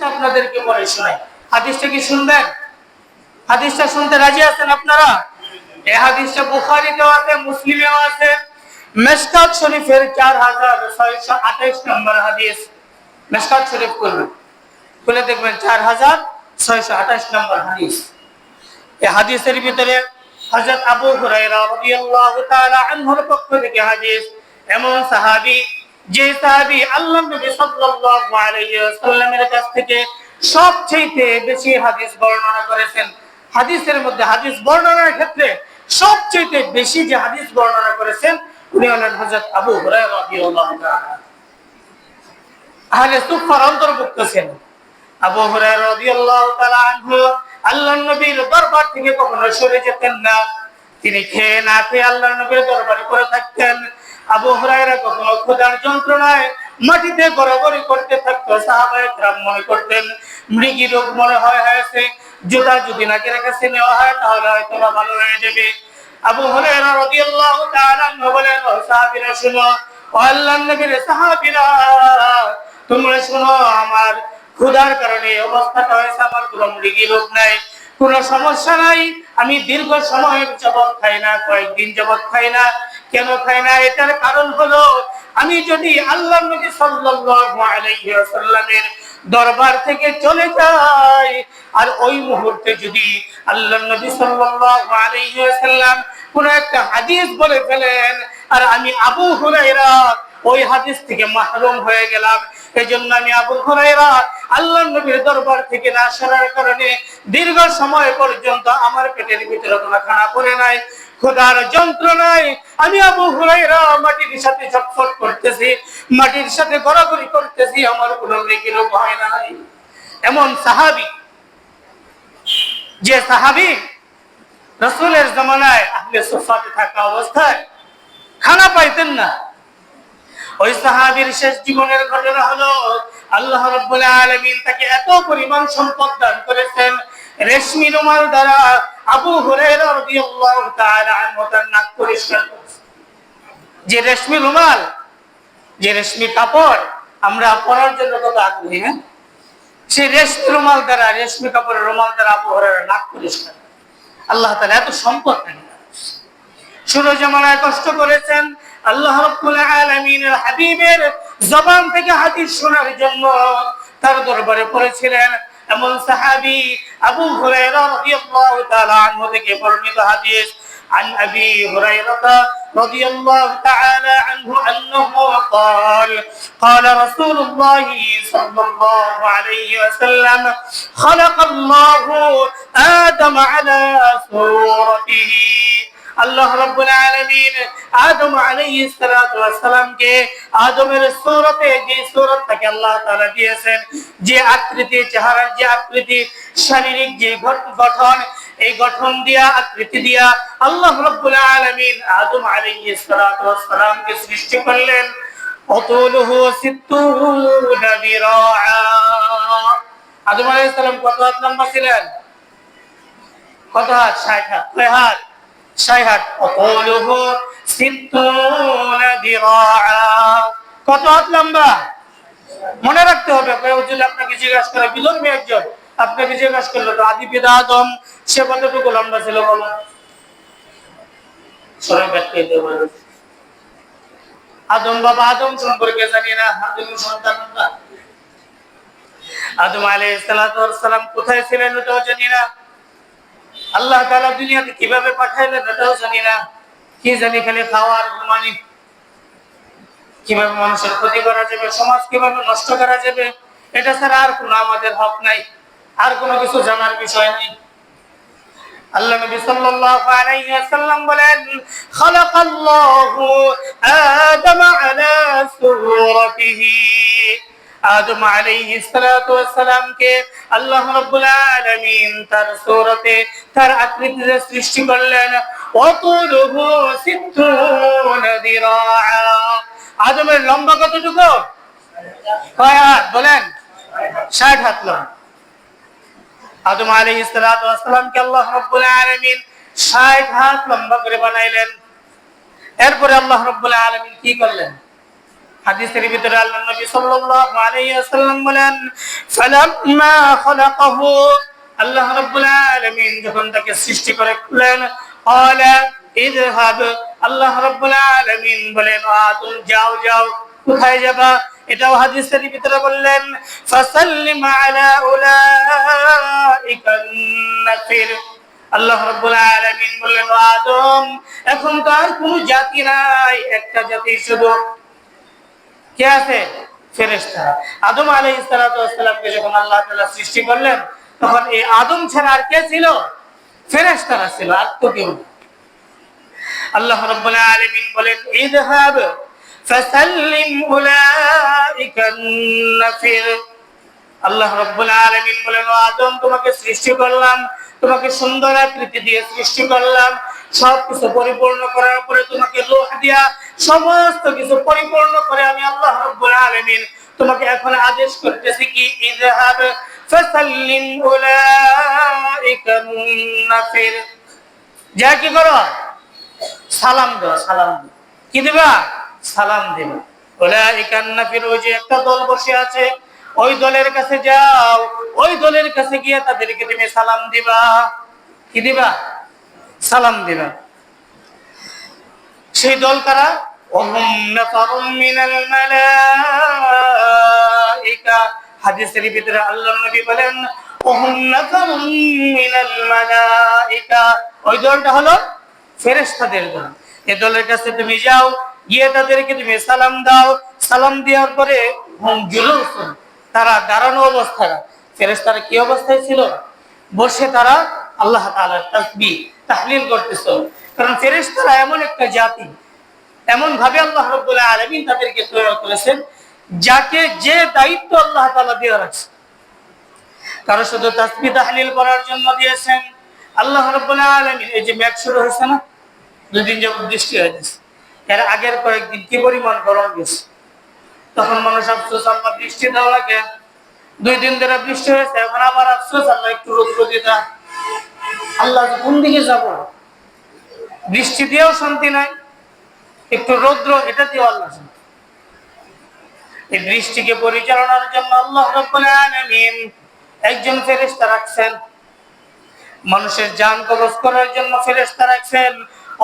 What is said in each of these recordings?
হাদিসটা আপনাদেরকে পড়ে শোনাই। হাদিসটা কি শুনবেন? হাদিসটা শুনতে রাজি আছেন আপনারা? এই হাদিসটা বুখারীতেও আছে, মুসলিমেও আছে। মিশকাত শরীফের 4628 নম্বর হাদিস। মিশকাত শরীফ খুলে দেখবেন 4628 নম্বর হাদিস। এই হাদিসের ভিতরে হযরত আবু হুরায়রা রাদিয়াল্লাহু তাআলা আনহুর পক্ষ থেকে হাদিস। এমন সাহাবী, যে সাহাবী আল্লাহর নবী সাল্লাল্লাহু আলাইহি ওয়াসাল্লামের কাছ থেকে সবচেয়ে বেশি হাদিস বর্ণনা করেছেন। হাদিসের মধ্যে হাদিস বর্ণনার ক্ষেত্রে সবচেয়ে বেশি যে হাদিস বর্ণনা করেছেন উনি হলেন হযরত আবু হুরায়রা রাদিয়াল্লাহু তাআলা। আহলে সুফফার অন্তর্ভুক্ত ছিলেন। আবু হুরায়রা রাদিয়াল্লাহু তাআলা আনহু আল্লাহর নবীর দরবার থেকে কখনো সরে যেতেন না। তিনি খেয়ে না খেয়ে আল্লাহর নবীর দরবারে পড়ে থাকতেন। আবু হুরায়রা কখনো ক্ষুধার যন্ত্রণায় মাটিতে গড়াগড়ি করতে থাকতো। সাহাবায়ে কেরাম মনে করতেন মৃগী রোগ মনে হয়েছে, জুতা যদি নাকের কাছে নেওয়া হয় তাহলে হয়তো ভালো হয়ে যাবে। আবু হুরায়রা রাদিয়াল্লাহু তাআলা বলেন, ও সাহাবীরা শুনো, ও আল্লাহর নবীর সাহাবীরা তোমরা শুনো, আমার ক্ষুধার কারণে অবস্থাটা হয়েছে, আমার কোনো মৃগী রোগ নাই, কোনো সমস্যা নাই। আমি দীর্ঘ সময় যাবত খাই না, কয়েকদিন যাবত খাই না। কেন খাই না? এটার কারণ হলো আমি যদি আল্লাহর নবী সাল্লাল্লাহু আলাইহি ওয়াসাল্লামের দরবার থেকে চলে যাই আর ওই মুহূর্তে যদি আল্লাহর নবী সাল্লাল্লাহু আলাইহি ওয়াসাল্লাম কোন একটা হাদিস বলে ফেলেন আর আমি আবু হুরায়রা ওই হাদিস থেকে মাহরুম হয়ে গেলাম। এজন্য আমি আবু হুরায়রা আল্লাহর নবীর দরবার থেকে না আসার কারণে দীর্ঘ সময় পর্যন্ত আমার পেটের ভিতরে কোনো খানা পড়ে নাই, ক্ষুধার যন্ত্রণায় আমি আবু হুরায়রা মাটির সাথে ছটফট করতেছি, মাটির সাথে গড়াগড়ি করতেছি, আমার কোনো মৃগী রোগ হয় নাই। এমন সাহাবী, যে সাহাবী রাসূলের জামানায় আহলে সুফফাতে থাকা অবস্থায় খানা পাইতেন না, ওই সাহাবীর শেষ জীবনের ঘটনা হলো আল্লাহ রাব্বুল আলামিন তাকে এত পরিমাণ সম্পদ দান করেছেন, রেশমি রুমাল দ্বারা আবু হুরায়রা রাদিয়াল্লাহু তাআলা আনহু তার নাক পরিষ্কার করেছেন। যে রেশমি রুমাল, যে রেশমি কাপড় আমরা পরার জন্য কত আগ্রহী, হ্যাঁ, সেই রেশমি রুমাল দ্বারা, রেশমি কাপড়ের রুমাল দ্বারা আবু হুরায়রা নাক পরিষ্কার। আল্লাহ তাআলা এত সম্পদ দান করেছেন। শুরু জামানায় কষ্ট করেছেন, আল্লাহ রাব্বুল আলামিনের হাবিবের জবান থেকে হাদিস শোনার জন্য তার দরবারে পড়েছিলেন। এমন সাহাবী আবু হুরায়রা রাদিয়াল্লাহু তাআলা আনহু থেকে বর্ণিত হাদিস। عن أبي هريرة رضي الله تعالى عنه أنه قال قال رسول الله صلى الله عليه وسلم خلق الله آدم على صورته। আল্লাহ রাব্বুল আলামিন আদম আলাইহিস সালাতু ওয়াস সালামকে আদমের সূরতে, যে সূরতটাকে আল্লাহ তাআলা দিয়েছেন, যে আকৃতি, চেহারার যে আকৃতি, শারীরিক যে গঠন, এই গঠন দিয়া, আকৃতি দিয়া আল্লাহ রাব্বুল আলামিন আদম আলাইহিস সালাতু ওয়াস সালামকে সৃষ্টি করলেন। অতুলুহু 60 বিরাআ। আদম আলাইহিস সালাম কত হাত লম্বা ছিলেন? কত হাত? 60 হাত। কয় হাত? 60 হাত। অতুলুহু 60 বিরাআ। কত হাত লম্বা? মনে রাখতে হবে। যদি আপনাকে জিজ্ঞাসা করে, বিধর্মী একজন আপনাকে জিজ্ঞাসা করলো তো আদি পিতা আদম সে কতটুকু লম্বা ছিল বলো? আদম বাবা আদম সম্পর্কে জানি না, আদমের সন্তান আমরা। আদম আলাইহিস সালাতু ওয়াস সালাম কোথায় ছিলেন ওটাও জানি না। আল্লাহ তাআলা দুনিয়াতে কিভাবে পাঠাইলেন এটাও জানি না। কি জানি খালি খাওয়ার ঘুমানি, কিভাবে মানুষের ক্ষতি করা যাবে, সমাজ কিভাবে নষ্ট করা যাবে, এটা ছাড়া আর কোনো আমাদের হক নাই, আর কোনো কিছু জানার বিষয় নাই। আল্লাহ নবী সাল্লাল্লাহু আলাইহি ওয়াসাল্লাম বলেন, খালাকাল্লাহু আদম আলা সূরাতিহি। আদম আলাইহিস সালাতু ওয়াস সালামকে আল্লাহ রাব্বুল আলামিন তার সূরতে, তার আকৃতিতে সৃষ্টি করলেন। ওয়াতুলুহু 60 দিরাআ। আদমের লম্বা কতটুকু? কয় হাত বলেন? 60 হাত লম্বা। আদম আলাইহিস সালাতু ওয়াস সালামকে আল্লাহ রাব্বুল আলামিন 60 হাত লম্বা করে বানাইলেন। এরপরে আল্লাহ রাব্বুল আলামিন কি করলেন? হাদিসের ভিতরে আল্লাহ নবী সাল্লাল্লাহু আলাইহি ওয়াসাল্লাম বলেন, ফালাম্মা খালাকাহু, আল্লাহ রাব্বুল আলামিন যখন তাকে সৃষ্টি করলেন, ক্বালা ইযহাব, আল্লাহ রাব্বুল আলামিন বলেন, আদম যাও যাও, কোথায় যাবা? এটাও হাদিসের ভিতরে বললেন, ফাসাল্লিম আলা উলাইকান নাফির, আল্লাহ রাব্বুল আলামিন বললেন, আদম এখন তো আর কোনো জাতি নাই, একটা জাতি শুধু। কে আছে? ফেরেশতা। আদম আলাইহিস সালাতু ওয়াস সালামকে যখন আল্লাহ তাআলা সৃষ্টি করলেন, তখন এই আদম ছাড়া আর কে ছিল? ফেরেশতারা ছিল, আর তো কেউ না। আল্লাহ রাব্বুল আলামিন বলেন, ইযহাব ফাসাল্লিম উলাইকান নাফির, আল্লাহ রাব্বুল আলামিন বলেন, আদম তোমাকে সৃষ্টি করলাম, তোমাকে সুন্দর আকৃতি দিয়ে সৃষ্টি করলাম, সবকিছু পরিপূর্ণ করার পরে তোমাকে রূহ দিয়া সমস্ত কিছু পরিপূর্ণ করে আমি আল্লাহ রাব্বুল আলামিন তোমাকে এখন আদেশ করতেছি কি, ইযহাব ফাসাল্লিম উলাইকান নাফির, যা কি করো? সালাম দাও। সালাম দাও। কি দিবা? সালাম দিবা। উলাইকান নাফির, ওই যে একটা দল বসে আছে, ওই দলের কাছে যাও, ওই দলের কাছে গিয়ে তাদেরকে তুমি সালাম দিবা। কি দিবা? সালাম দিবা। সেই দল কারা? ওহুম নাফারুম মিনাল মালাইকা, হাদিসের ভিতরে আল্লাহ নবী বলেন, ওহুম নাফারুম মিনাল মালাইকা, ওই দলটা হলো ফেরেশতাদের দল। এই দলের কাছে তুমি যাও, গিয়ে তাদেরকে তুমি সালাম দাও। সালাম দেওয়ার পরে হুম জুলুসুন, তারা দাঁড়ানো অবস্থায়, ফেরেশতারা কি অবস্থায় ছিল? বসে তারা আল্লাহ তাআলার তাসবিহ তাহলিল করতেছিল। কারণ ফেরেশতারা এমন একটা জাতি, এমন ভাবে আল্লাহ রাব্বুল আলামিন তাদেরকে তৈরি করেছেন, যাকে যে দায়িত্ব আল্লাহ তাআলা দিয়ে রাখছেন, কারো শুধু তাসবিহ তাহলিল করার জন্য দিয়েছেন আল্লাহ রাব্বুল আলামিন। এই যে মেঘ শুরু হয়েছে না, দুদিন যাবত বৃষ্টি হয়েছে, এর আগের কয়েকদিন কি পরিমাণ গরম গেছে, তখন মানুষ আফসোস, আল্লাহ বৃষ্টি দেওয়া লাগে, 2 দিন ধরে বৃষ্টি হয়েছে, এখন আবার আফসোস, আল্লাহ একটু রৌদ্র দিতা। আল্লাহ কোন দিকে যাব? বৃষ্টি দিয়েও শান্তি নাই, একটু রৌদ্র এটা দিয়ে আল্লাহ শান্তি। এই বৃষ্টিকে পরিচালনার জন্য আল্লাহ রাব্বুল আলামিন একজন ফেরেশতা রাখছেন, মানুষের জান কবজ করার জন্য ফেরেশতা রাখছেন,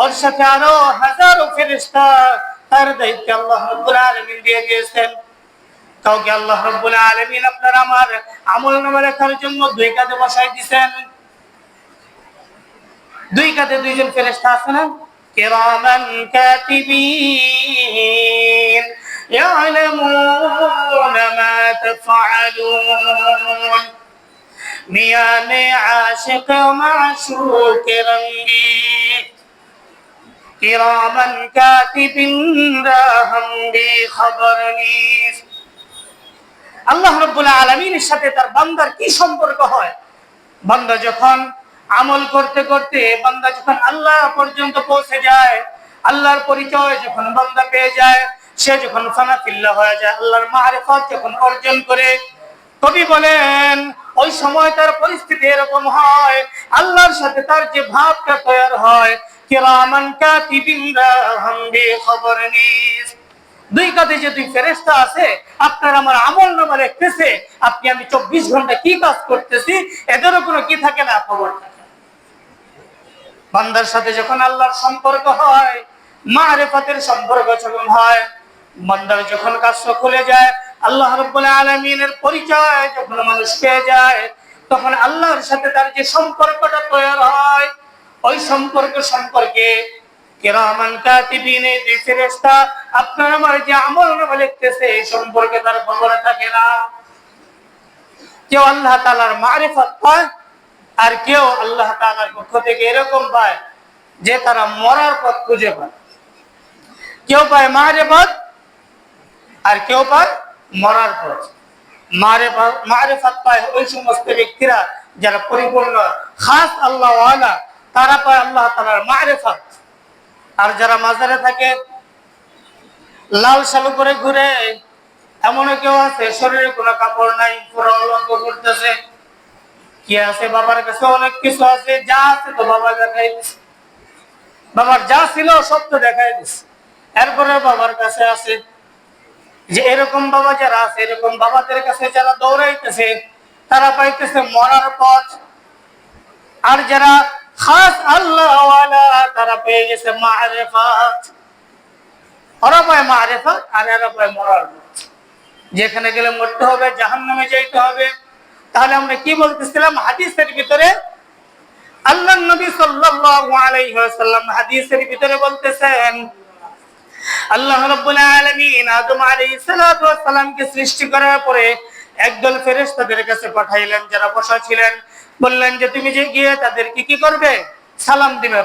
ওর সাথে আরো হাজারো ফেরেশতা তার দায়িত্ব আল্লাহ রাব্বুল আলামিন দিয়ে দিয়েছেন। কাউকে আল্লাহ রাব্বুল আলামিন আপনার আমার আমলনামা লেখার জন্য 2 কাঁধে বসাই দিয়েছেন। 2 কাঁধে 2 জন ফেরেশতা আছে না, কিরামান কাতিবিন ইয়ালামুনা মা তাফআলুন, মিয়ানে আশিক মাশুক রঙ্গি, কিরামান কাতিবিন রাহাম বি খবরনিস। আল্লাহ রাব্বুল আলামিনের সাথে তার বান্দার কি সম্পর্ক হয়? বান্দা যখন আমল করতে করতে, বান্দা যখন আল্লাহ পর্যন্ত পৌঁছে যায়, আল্লাহর পরিচয় যখন বান্দা পেয়ে যায়, সে যখন ফানা ফিল্লাহ হয়ে যায়, আল্লাহর মারিফত যখন অর্জন করে, কবি বলেন ওই সময় তার পরিস্থিতি এরকম হয়, আল্লাহর সাথে তার যে ভাবটা তৈরি হয়, কিরামান কাতিবিন রাহাম বি খবরনিস, 2 কাঁধে যে 2 ফেরেশতা আছে, আপনার আমার আমলনামা লিখতেছে, আপনি আমি 24 ঘন্টা কি কাজ করতেছি, এদেরও কোনো কি থাকে না, খবর থাকে। বান্দার সাথে যখন আল্লাহর সম্পর্ক হয়, মারিফতের সম্পর্ক যখন হয়, বান্দার যখন কাজ খুলে যায়, আল্লাহ রাব্বুল আলামিনের পরিচয় যখন মানুষ পেয়ে যায়, তখন আল্লাহর সাথে তার যে সম্পর্কটা তৈরি হয়, ওই সম্পর্কে কিরামান কাতিবিন, এই 2 ফেরেশতা আপনার আমার যে আমলনামা লিখতেছে, এই সম্পর্কে তার খবর থাকে না। কেউ আল্লাহ তাআলার মারিফত পায়, আর কেউ আল্লাহ তাআলার পক্ষ থেকে এরকম পায় যে তারা মরার পথ খুঁজে পায়। কেউ পায় মারিফত, আর কেউ পায় মরার পথ। মারিফত পায় ওই সমস্ত ব্যক্তিরা যারা পরিপূর্ণ খাস আল্লাহ ওয়ালা, তারা পায় আল্লাহ তাআলার মারিফত। আর যারা মাজারে থাকে, লাল শালু করে ঘুরে, এমন কেউ আছে শরীরে কোনো কাপড় নাই, পুরো অলঙ্গ করতেছে, কি আছে বাবার কাছে অনেক কিছু আছে, যা আছে তো বাবা দেখাই দিচ্ছে, বাবার যা ছিল সব তো দেখাই দিচ্ছে, এরপরে বাবার কাছে আছে, যে এরকম বাবা যারা আছে, এরকম বাবাদের কাছে যারা দৌড়াইতেছে তারা পাইতেছে মরার পথ, আর যারা খাস আল্লাহ ওয়ালা তারা পেয়ে গেছে মারিফাত। ওরা পায় মারিফাত আর এরা পায় মরার পথ। যেখানে গেলে মরতে হবে, জাহান্নামে যাইতে হবে। তাহলে আমরা কি বলতেছিলাম? হাদিসের ভিতরে আল্লাহর নবী সাল্লাল্লাহু আলাইহি ওয়াসাল্লাম হাদিসের ভিতরে বলতেছেন, আল্লাহ রাব্বুল আলামিন আদম আলাইহিস সালাতু ওয়াস সালামকে সৃষ্টি করার পরে একদল ফেরেশতাদের কাছে পাঠাইলেন, যারা বসা ছিলেন। বললেন যে তুমি যে গিয়ে তাদেরকে কি করবে? সালাম দিবে।